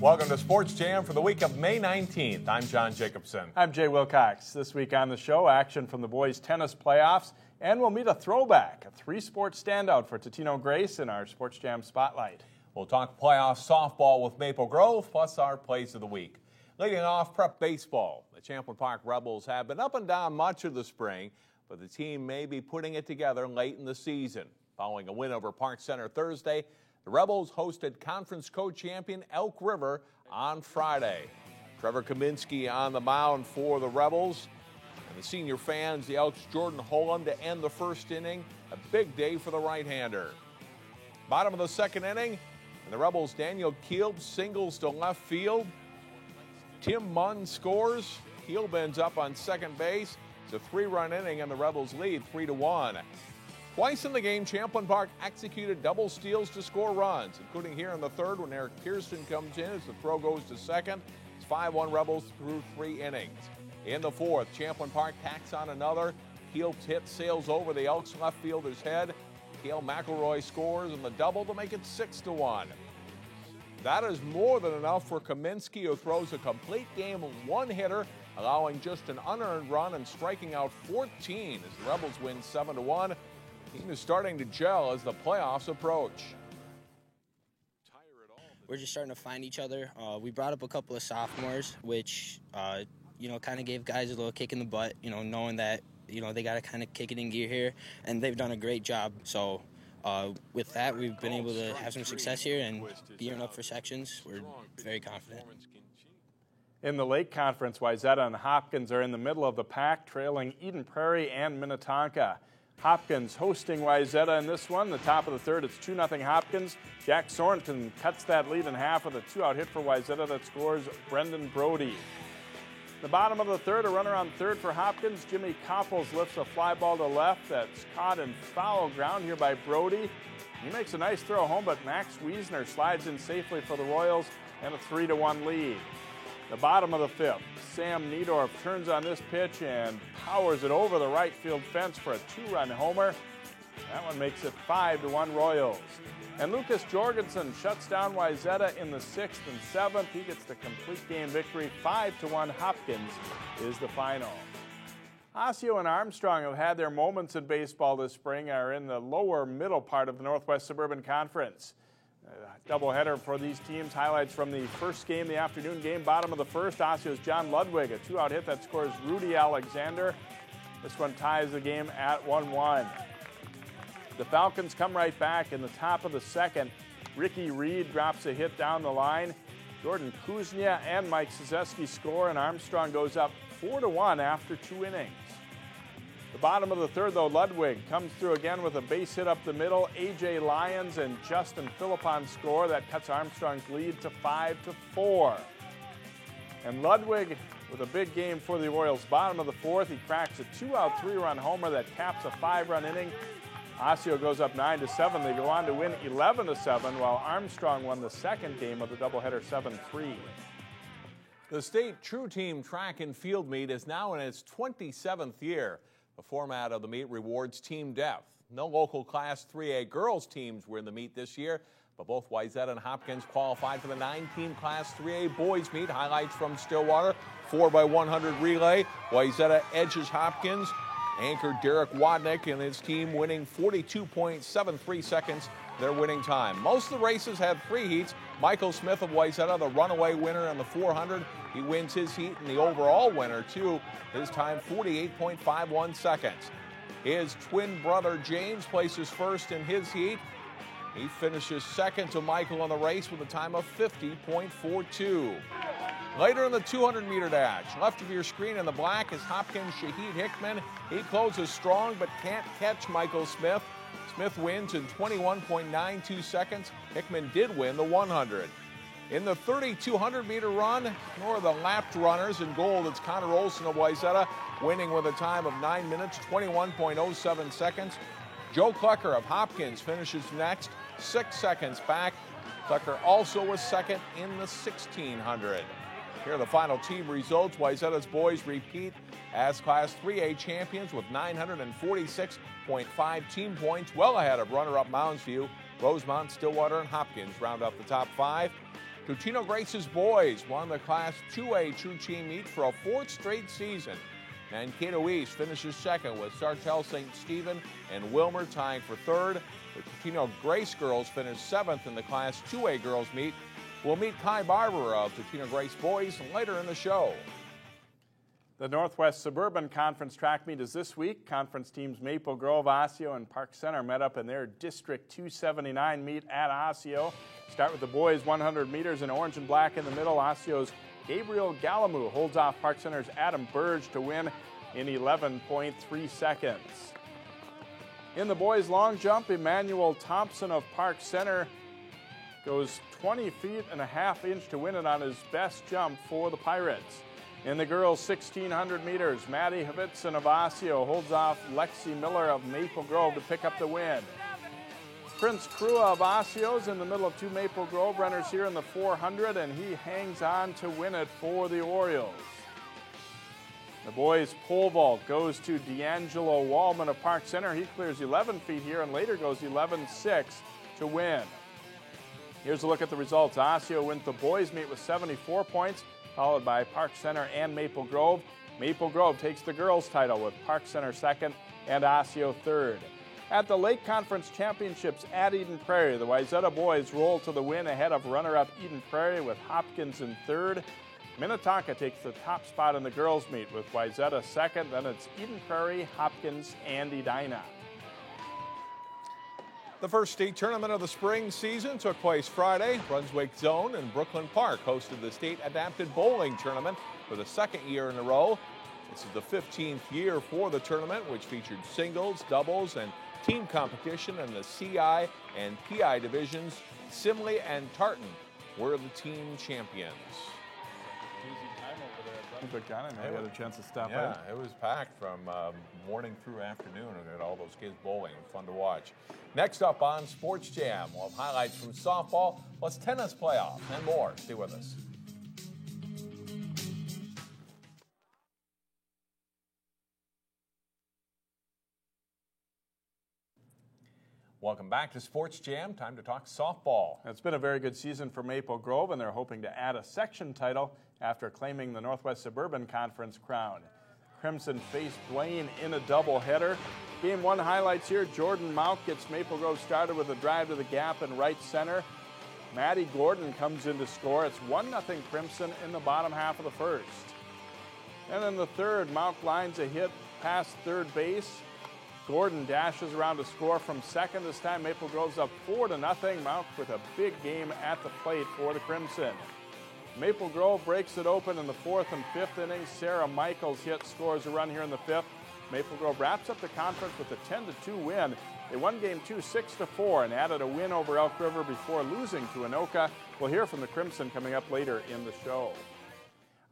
Welcome to Sports Jam for the week of May 19th. I'm John Jacobson. I'm Jay Wilcox. This week on the show, action from the boys' tennis playoffs, and we'll meet a throwback, a three-sport standout for Totino Grace in our Sports Jam Spotlight. We'll talk playoff softball with Maple Grove, plus our plays of the week. Leading off, prep baseball. The Champlin Park Rebels have been up and down much of the spring, but the team may be putting it together late in the season. Following a win over Park Center Thursday, the Rebels hosted conference co-champion Elk River on Friday. Trevor Kaminsky on the mound for the Rebels. And the senior fans, the Elks' Jordan Holland to end the first inning. A big day for the right-hander. Bottom of the second inning, and the Rebels' Daniel Keel singles to left field. Tim Munn scores. Keel bends up on second base. It's a three-run inning, and the Rebels lead 3-1. Twice in the game, Champlin Park executed double steals to score runs, including here in the third when Eric Pearson comes in as the throw goes to second. It's 5-1 Rebels through 3 innings. In the fourth, Champlin Park tacks on another. Keel's hit sails over the Elks left fielder's head. Cale McElroy scores in the double to make it 6-1. That is more than enough for Kaminsky, who throws a complete game one-hitter, allowing just an unearned run and striking out 14 as the Rebels win 7-1. Team is starting to gel as the playoffs approach. We're just starting to find each other. We brought up a couple of sophomores, which, kind of gave guys a little kick in the butt, knowing that, they got to kind of kick it in gear here, and they've done a great job. So with that, we've been able to have some success here and gearing up for sections. We're very confident. In the Lake Conference, Wayzata and Hopkins are in the middle of the pack, trailing Eden Prairie and Minnetonka. Hopkins hosting Wayzata in this one. The top of the third, it's 2-0 Hopkins. Jack Sorensen cuts that lead in half with a two-out hit for Wayzata that scores Brendan Brody. The bottom of the third, a runner on third for Hopkins. Jimmy Copples lifts a fly ball to left that's caught in foul ground here by Brody. He makes a nice throw home, but Max Wiesner slides in safely for the Royals and a 3-1 lead. The bottom of the fifth, Sam Niedorf turns on this pitch and powers it over the right field fence for a two-run homer. That one makes it 5-1 Royals. And Lucas Jorgensen shuts down Wayzata in the sixth and seventh. He gets the complete game victory. 5-1 Hopkins is the final. Osseo and Armstrong have had their moments in baseball this spring, are in the lower middle part of the Northwest Suburban Conference. Doubleheader for these teams. Highlights from the first game, the afternoon game. Bottom of the first, Osseo's John Ludwig, a two-out hit that scores Rudy Alexander. This one ties the game at 1-1. The Falcons come right back in the top of the second. Ricky Reed drops a hit down the line. Jordan Kuznia and Mike Szewski score, and Armstrong goes up 4-1 after 2 innings. The bottom of the third, though, Ludwig comes through again with a base hit up the middle. A.J. Lyons and Justin Philippon score. That cuts Armstrong's lead to 5-4. And Ludwig with a big game for the Royals. Bottom of the fourth, he cracks a two-out, 3-run homer that caps a 5-run inning. Osseo goes up 9-7. They go on to win 11-7, while Armstrong won the second game of the doubleheader 7-3. The state True Team track and field meet is now in its 27th year. The format of the meet rewards team depth. No local Class 3A girls teams were in the meet this year, but both Wayzata and Hopkins qualified for the 9-team Class 3A boys meet. Highlights from Stillwater, 4x100 relay. Wayzata edges Hopkins. Anchor Derek Wadnick and his team winning 42.73 seconds, their winning time. Most of the races had 3 heats. Michael Smith of Wayzata, the runaway winner on the 400. He wins his heat, and the overall winner, too. His time, 48.51 seconds. His twin brother, James, places first in his heat. He finishes second to Michael in the race with a time of 50.42. Later in the 200-meter dash, left of your screen in the black is Hopkins' Shahid Hickman. He closes strong but can't catch Michael Smith. Smith wins in 21.92 seconds. Hickman did win the 100. In the 3,200-meter run, ignore the lapped runners. In gold, it's Connor Olson of Wayzata, winning with a time of 9 minutes, 21.07 seconds. Joe Clucker of Hopkins finishes next, 6 seconds back. Clucker also was second in the 1,600. Here are the final team results. Wayzata's boys repeat as Class 3A champions with 946.5 team points, well ahead of runner-up Mounds View. Rosemont, Stillwater, and Hopkins round up the top 5. Totino Grace's boys won the Class 2A True Team meet for a fourth straight season. Mankato East finishes second with Sartell St. Stephen and Wilmer tying for third. The Totino Grace girls finished seventh in the Class 2A girls meet. We'll meet Kai Barber of Totino Grace boys later in the show. The Northwest Suburban Conference track meet is this week. Conference teams Maple Grove, Osseo, and Park Center met up in their District 279 meet at Osseo. Start with the boys 100 meters in orange and black in the middle. Osseo's Gabriel Galamou holds off Park Center's Adam Burge to win in 11.3 seconds. In the boys long jump, Emmanuel Thompson of Park Center goes 20 feet and a half inch to win it on his best jump for the Pirates. In the girls 1600 meters, Maddie Havitson of Osseo holds off Lexi Miller of Maple Grove to pick up the win. Prince Crua of Osseo is in the middle of two Maple Grove runners here in the 400, and he hangs on to win it for the Orioles. The boys pole vault goes to D'Angelo Wallman of Park Center. He clears 11 feet here and later goes 11.6 to win. Here's a look at the results. Osseo wins the boys meet with 74 points, followed by Park Center and Maple Grove. Maple Grove takes the girls' title with Park Center second and Osseo third. At the Lake Conference Championships at Eden Prairie, the Wayzata boys roll to the win ahead of runner-up Eden Prairie with Hopkins in third. Minnetonka takes the top spot in the girls' meet with Wayzata second. Then it's Eden Prairie, Hopkins, and Edina. The first state tournament of the spring season took place Friday. Brunswick Zone and Brooklyn Park hosted the State Adapted Bowling Tournament for the second year in a row. This is the 15th year for the tournament, which featured singles, doubles, and team competition in the CI and PI divisions. Simley and Tartan were the team champions. I had a chance to stop Yeah, it was packed from morning through afternoon. We had all those kids bowling. Fun to watch. Next up on Sports Jam, we'll have highlights from softball, plus tennis playoffs, and more. Stay with us. Welcome back to Sports Jam. Time to talk softball. It's been a very good season for Maple Grove, and they're hoping to add a section title after claiming the Northwest Suburban Conference crown. Crimson faced Blaine in a doubleheader. Game one highlights here. Jordan Mount gets Maple Grove started with a drive to the gap in right center. Maddie Gordon comes in to score. It's 1-0 Crimson in the bottom half of the first. And in the third, Mount lines a hit past third base. Gordon dashes around to score from second. This time Maple Grove's up 4-0. Mount with a big game at the plate for the Crimson. Maple Grove breaks it open in the fourth and fifth innings. Sarah Michaels hit scores a run here in the fifth. Maple Grove wraps up the conference with a 10-2 win. They won game two 6-4 and added a win over Elk River before losing to Anoka. We'll hear from the Crimson coming up later in the show.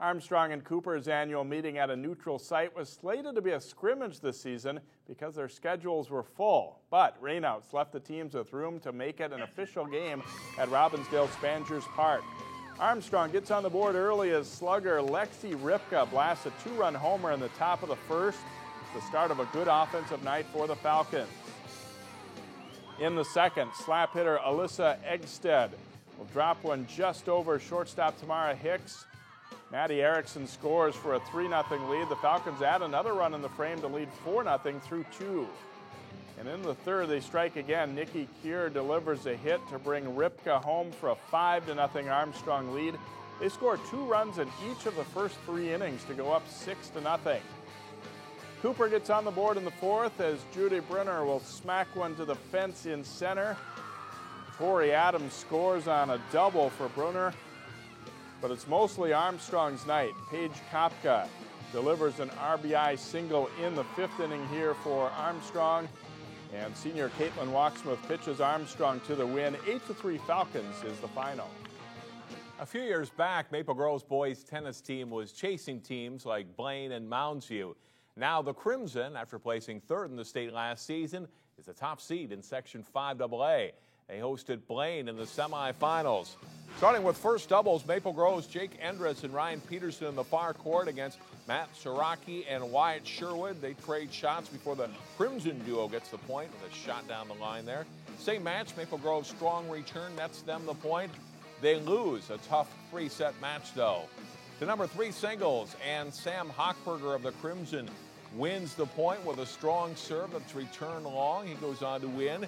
Armstrong and Cooper's annual meeting at a neutral site was slated to be a scrimmage this season because their schedules were full. But rainouts left the teams with room to make it an official game at Robbinsdale Spangers Park. Armstrong gets on the board early as slugger Lexi Ripka blasts a two-run homer in the top of the first. It's the start of a good offensive night for the Falcons. In the second, slap hitter Alyssa Eggstead will drop one just over shortstop Tamara Hicks. Maddie Erickson scores for a 3-0 lead. The Falcons add another run in the frame to lead 4-0 through two. And in the third, they strike again. Nikki Kier delivers a hit to bring Ripka home for a 5-0 Armstrong lead. They score 2 runs in each of the first 3 innings to go up 6-0. Cooper gets on the board in the fourth as Judy Brunner will smack one to the fence in center. Tori Adams scores on a double for Brunner, but it's mostly Armstrong's night. Paige Kopka delivers an RBI single in the fifth inning here for Armstrong. And senior Caitlin Walksmith pitches Armstrong to the win. 8-3 Falcons is the final. A few years back, Maple Grove's boys tennis team was chasing teams like Blaine and Mounds View. Now the Crimson, after placing third in the state last season, is the top seed in Section 5AA. They hosted Blaine in the semifinals. Starting with first doubles, Maple Grove's Jake Endress and Ryan Peterson in the far court against Matt Siraki and Wyatt Sherwood. They trade shots before the Crimson duo gets the point with a shot down the line there. Same match, Maple Grove's strong return nets them the point. They lose a tough 3-set match, though. The number 3 singles, and Sam Hochberger of the Crimson wins the point with a strong serve that's returned long. He goes on to win.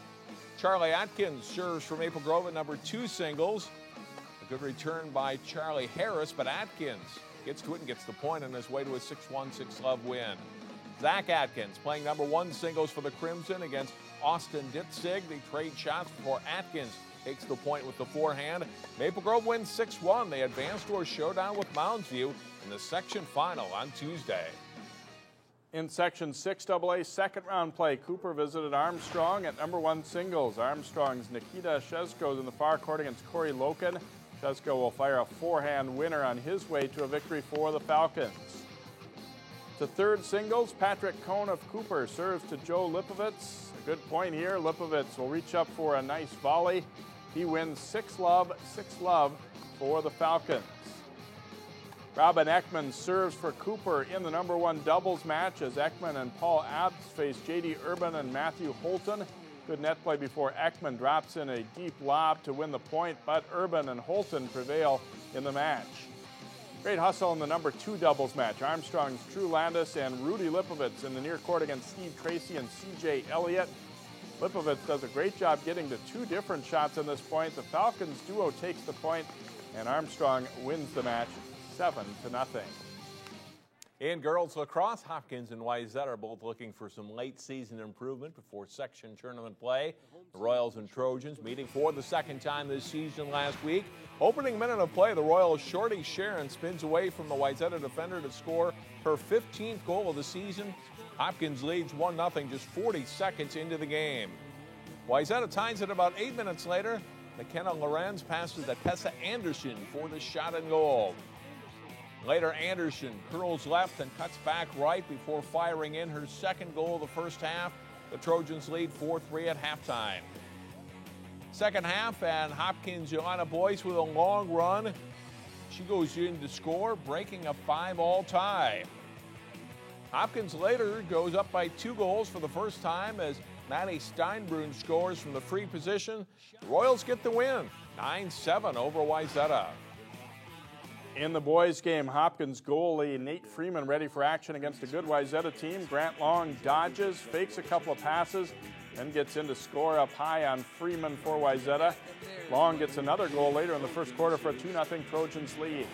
Charlie Atkins serves for Maple Grove at number 2 singles. A good return by Charlie Harris, but Atkins gets to it and gets the point on his way to a 6-1, 6-love win. Zach Atkins playing number 1 singles for the Crimson against Austin Ditzig. They trade shots before Atkins takes the point with the forehand. Maple Grove wins 6-1. They advance to a showdown with Moundsview in the section final on Tuesday. In Section 6AA second round play, Cooper visited Armstrong at number 1 singles. Armstrong's Nikita Shezko is in the far court against Corey Loken. Shezko will fire a forehand winner on his way to a victory for the Falcons. To third singles, Patrick Cohn of Cooper serves to Joe Lipovitz. A good point here. Lipovitz will reach up for a nice volley. He wins 6-love, 6-love for the Falcons. Robin Ekman serves for Cooper in the number 1 doubles match as Ekman and Paul Abts face J.D. Urban and Matthew Holton. Good net play before Ekman drops in a deep lob to win the point, but Urban and Holton prevail in the match. Great hustle in the number 2 doubles match. Armstrong's Drew Landis and Rudy Lipovitz in the near court against Steve Tracy and C.J. Elliott. Lipovitz does a great job getting to 2 different shots on this point. The Falcons duo takes the point, and Armstrong wins the match 7-0. In girls lacrosse, Hopkins and Wayzata are both looking for some late season improvement before section tournament play. The Royals and Trojans meeting for the second time this season last week. Opening minute of play, the Royals' Shorty Sharon spins away from the Wayzata defender to score her 15th goal of the season. Hopkins leads 1-0 just 40 seconds into the game. Wayzata ties it about 8 minutes later. McKenna Lorenz passes to Tessa Anderson for the shot and goal. Later, Anderson curls left and cuts back right before firing in her second goal of the first half. The Trojans lead 4-3 at halftime. Second half, and Hopkins' Joanna Boyce with a long run. She goes in to score, breaking a 5-all tie. Hopkins later goes up by 2 goals for the first time as Maddie Steinbrunn scores from the free position. The Royals get the win, 9-7 over Wayzata. In the boys' game, Hopkins goalie Nate Freeman ready for action against a good Wayzata team. Grant Long dodges, fakes a couple of passes, then gets in to score up high on Freeman for Wayzata. Long gets another goal later in the first quarter for a 2-0 Trojans lead.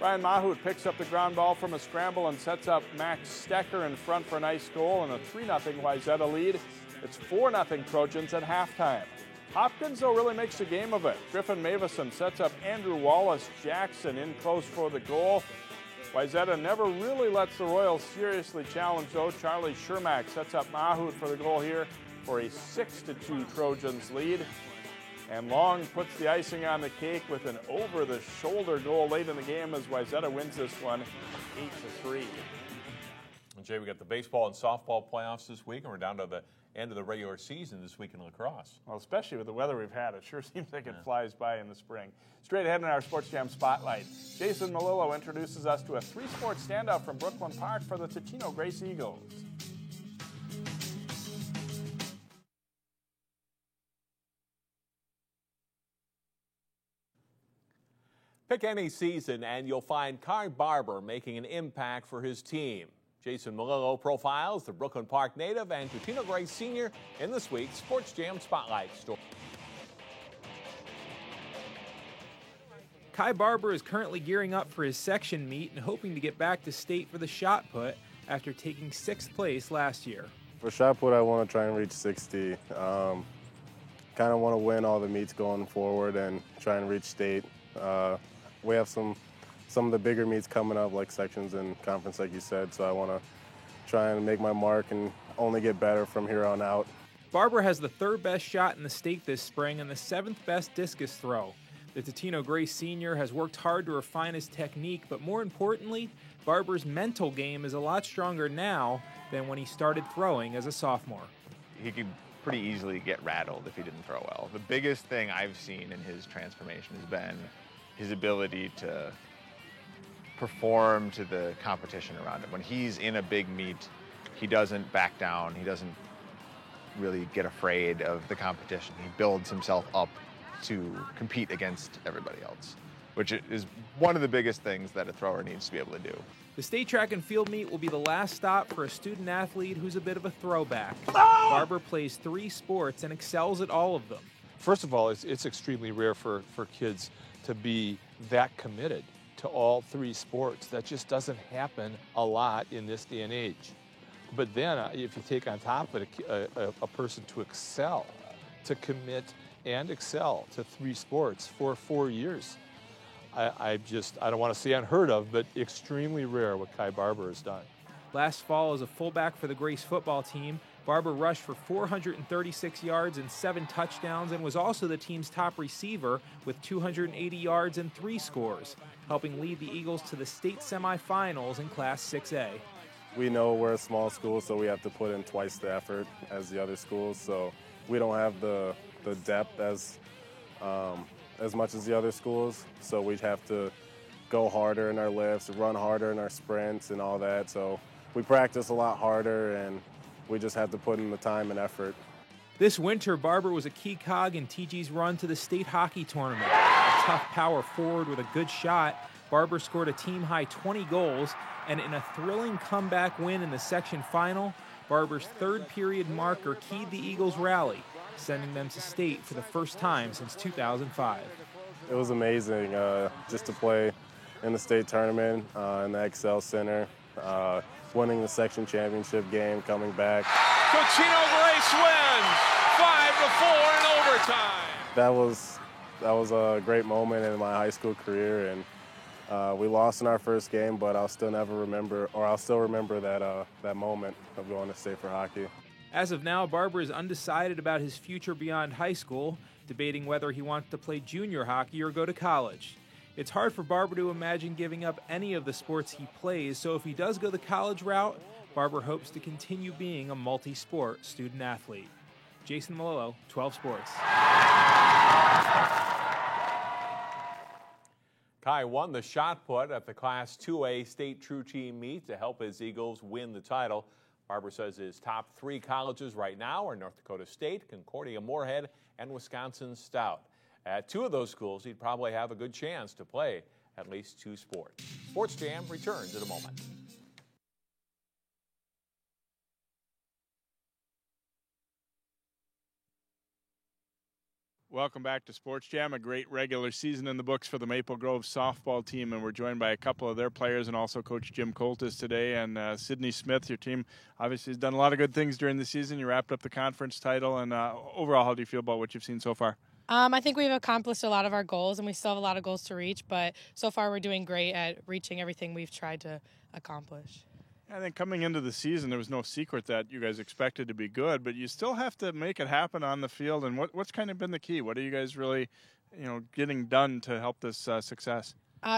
Ryan Mahout picks up the ground ball from a scramble and sets up Max Stecker in front for a nice goal and a 3-0 Wayzata lead. It's 4-0 Trojans at halftime. Hopkins, though, really makes a game of it. Griffin Mavison sets up Andrew Wallace-Jackson in close for the goal. Wayzata never really lets the Royals seriously challenge, though. Charlie Shermack sets up Mahout for the goal here for a 6-2 Trojans lead. And Long puts the icing on the cake with an over-the-shoulder goal late in the game as Wayzata wins this one 8-3. And Jay, we got the baseball and softball playoffs this week, and we're down to the end of the regular season this week in lacrosse. Well, especially with the weather we've had, it sure seems like it flies by in the spring. Straight ahead in our Sports Jam Spotlight, Jason Melillo introduces us to a 3-sport standout from Brooklyn Park for the Totino Grace Eagles. Pick any season and you'll find Kai Barber making an impact for his team. Jason Melillo profiles the Brooklyn Park native and Totino Grace senior in this week's Sports Jam Spotlight story. Kai Barber is currently gearing up for his section meet and hoping to get back to state for the shot put after taking 6th place last year. For shot put, I want to try and reach 60. Kind of want to win all the meets going forward and try and reach state. We have some of the bigger meets coming up, like sections and conference, like you said, so I want to try and make my mark and only get better from here on out. Barber has the 3rd best shot in the state this spring and the 7th best discus throw. The Totino Grace senior has worked hard to refine his technique, but more importantly, Barber's mental game is a lot stronger now than when he started throwing as a sophomore. He could pretty easily get rattled if he didn't throw well. The biggest thing I've seen in his transformation has been his ability to perform to the competition around him. When he's in a big meet, he doesn't back down. He doesn't really get afraid of the competition. He builds himself up to compete against everybody else, which is one of the biggest things that a thrower needs to be able to do. The state track and field meet will be the last stop for a student athlete who's a bit of a throwback. Barber plays 3 sports and excels at all of them. First of all, it's extremely rare for kids to be that committed to all 3 sports. That just doesn't happen a lot in this day and age. But then if you take on top of it a person to excel, to commit and excel to 3 sports for 4 years, I don't want to say unheard of, but extremely rare what Kai Barber has done. Last fall, as a fullback for the Grace football team, Barber rushed for 436 yards and 7 touchdowns and was also the team's top receiver with 280 yards and 3 scores, helping lead the Eagles to the state semifinals in Class 6A. We know we're a small school, so we have to put in twice the effort as the other schools. So we don't have the depth as much as the other schools. So we have to go harder in our lifts, run harder in our sprints and all that. So we practice a lot harder, and we just have to put in the time and effort. This winter, Barber was a key cog in TG's run to the state hockey tournament. A tough power forward with a good shot, Barber scored a team-high 20 goals, and in a thrilling comeback win in the section final, Barber's third-period marker keyed the Eagles' rally, sending them to state for the first time since 2005. It was amazing just to play in the state tournament in the Excel Center, winning the section championship game, coming back. Cochino Grace wins 5-4 in overtime. That was a great moment in my high school career, and we lost in our first game, but I'll still remember that moment of going to state for hockey. As of now, Barber is undecided about his future beyond high school, debating whether he wants to play junior hockey or go to college. It's hard for Barber to imagine giving up any of the sports he plays, so if he does go the college route, Barber hopes to continue being a multi-sport student athlete. Jason Malillo, 12 Sports. Kai won the shot put at the Class 2A State True Team meet to help his Eagles win the title. Barber says his top 3 colleges right now are North Dakota State, Concordia Moorhead, and Wisconsin Stout. At 2 of those schools, he'd probably have a good chance to play at least 2 sports. Sports Jam returns in a moment. Welcome back to Sports Jam, a great regular season in the books for the Maple Grove softball team, and we're joined by a couple of their players and also Coach Jim Coltis today. And Sydney Smith, your team obviously has done a lot of good things during the season. You wrapped up the conference title, and overall, how do you feel about what you've seen so far? I think we've accomplished a lot of our goals, and we still have a lot of goals to reach, but so far we're doing great at reaching everything we've tried to accomplish. I think coming into the season, there was no secret that you guys expected to be good, but you still have to make it happen on the field. And what's kind of been the key? What are you guys really, getting done to help this success?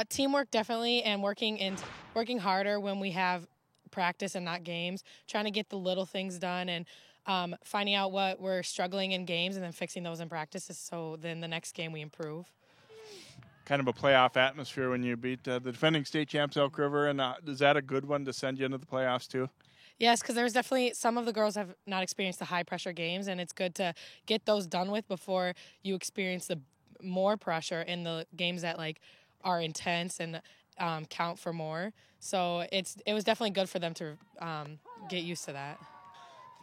Teamwork, definitely, and working harder when we have practice and not games, trying to get the little things done and finding out what we're struggling in games and then fixing those in practices so then the next game we improve. Kind of a playoff atmosphere when you beat the defending state champs Elk River, and is that a good one to send you into the playoffs too? Yes, because there's definitely some of the girls have not experienced the high-pressure games, and it's good to get those done with before you experience the more pressure in the games that are intense and count for more. So it was definitely good for them to get used to that.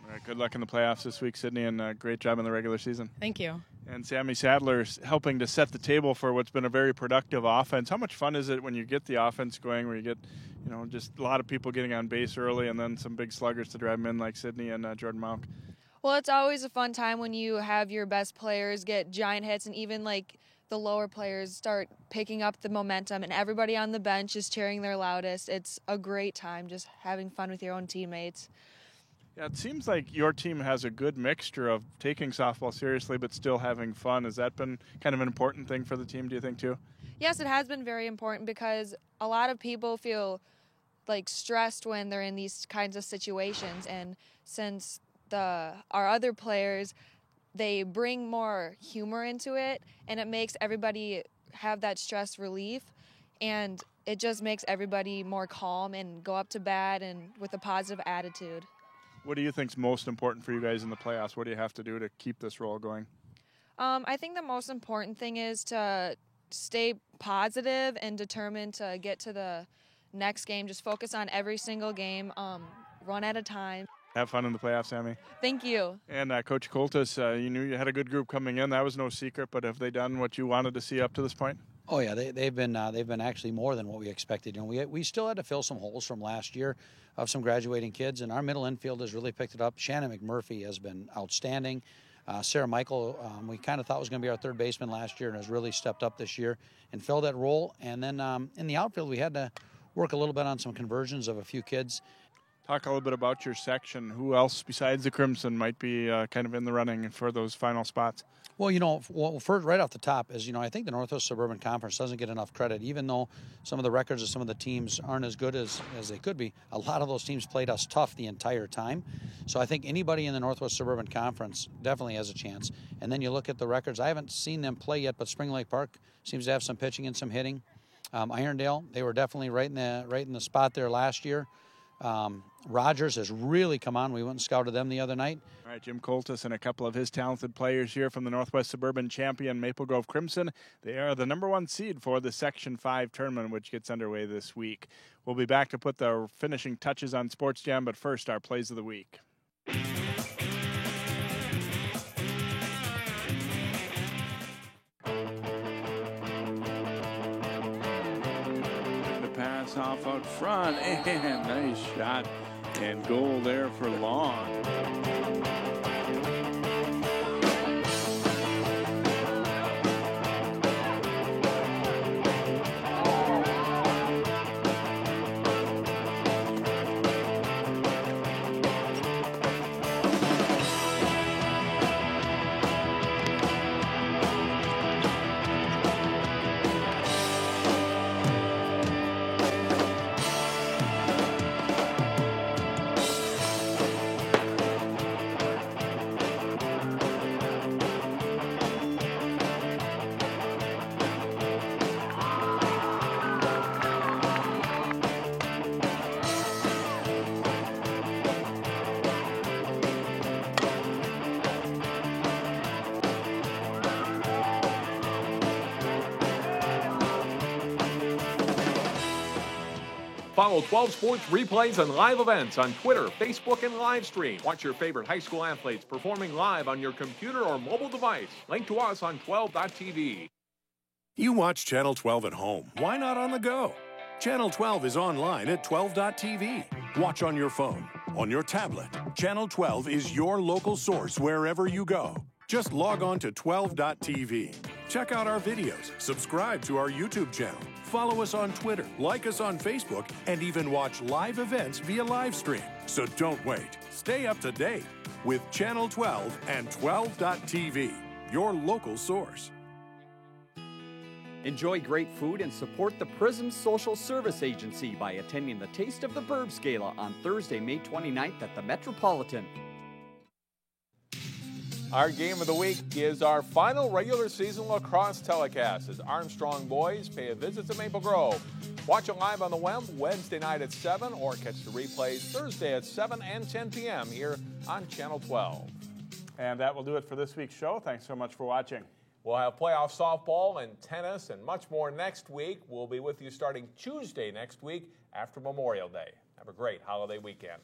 All right, good luck in the playoffs this week, Sydney, and great job in the regular season. Thank you. And Sammy Sadler's helping to set the table for what's been a very productive offense. How much fun is it when you get the offense going, where you get, just a lot of people getting on base early and then some big sluggers to drive them in like Sydney and Jordan Monk? Well, it's always a fun time when you have your best players get giant hits and even the lower players start picking up the momentum and everybody on the bench is cheering their loudest. It's a great time just having fun with your own teammates. Yeah, it seems like your team has a good mixture of taking softball seriously but still having fun. Has that been kind of an important thing for the team, do you think, too? Yes, it has been very important because a lot of people feel stressed when they're in these kinds of situations. And since our other players, they bring more humor into it, and it makes everybody have that stress relief. And it just makes everybody more calm and go up to bat and with a positive attitude. What do you think is most important for you guys in the playoffs? What do you have to do to keep this roll going? I think the most important thing is to stay positive and determined to get to the next game. Just focus on every single game, one at a time. Have fun in the playoffs, Sammy. Thank you. And Coach Coltis, you knew you had a good group coming in. That was no secret, but have they done what you wanted to see up to this point? Oh yeah, they've been actually more than what we expected. You know, we still had to fill some holes from last year of some graduating kids, and our middle infield has really picked it up. Shannon McMurphy has been outstanding. Sarah Michael, we kind of thought was going to be our third baseman last year and has really stepped up this year and filled that role. And then in the outfield, we had to work a little bit on some conversions of a few kids. Talk a little bit about your section. Who else besides the Crimson might be kind of in the running for those final spots? Well, you know, first, right off the top is, you know, I think the Northwest Suburban Conference doesn't get enough credit, even though some of the records of some of the teams aren't as good as they could be. A lot of those teams played us tough the entire time. So I think anybody in the Northwest Suburban Conference definitely has a chance. And then you look at the records. I haven't seen them play yet, but Spring Lake Park seems to have some pitching and some hitting. Irondale, they were definitely right in the spot there last year. Rogers has really come on. We went and scouted them the other night. All right, Jim Coltis and a couple of his talented players here from the Northwest Suburban champion Maple Grove Crimson. They are the #1 seed for the Section 5 tournament, which gets underway this week. We'll be back to put the finishing touches on Sports Jam, but first, our plays of the week. The pass off out front, and nice shot. And goal there for Long. Follow 12 Sports replays and live events on Twitter, Facebook, and Livestream. Watch your favorite high school athletes performing live on your computer or mobile device. Link to us on 12.tv. You watch Channel 12 at home. Why not on the go? Channel 12 is online at 12.tv. Watch on your phone, on your tablet. Channel 12 is your local source wherever you go. Just log on to 12.tv. Check out our videos, subscribe to our YouTube channel, follow us on Twitter, like us on Facebook, and even watch live events via live stream. So don't wait. Stay up to date with Channel 12 and 12.tv, your local source. Enjoy great food and support the Prism Social Service Agency by attending the Taste of the Burbs Gala on Thursday, May 29th at the Metropolitan. Our game of the week is our final regular season lacrosse telecast as Armstrong boys pay a visit to Maple Grove. Watch it live on the web Wednesday night at 7 or catch the replays Thursday at 7 and 10 p.m. here on Channel 12. And that will do it for this week's show. Thanks so much for watching. We'll have playoff softball and tennis and much more next week. We'll be with you starting Tuesday next week after Memorial Day. Have a great holiday weekend.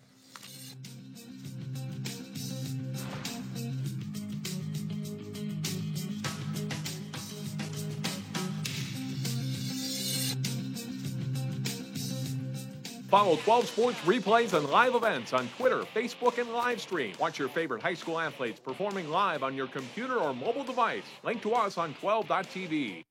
Follow 12 Sports replays and live events on Twitter, Facebook, and Livestream. Watch your favorite high school athletes performing live on your computer or mobile device. Link to us on 12.tv.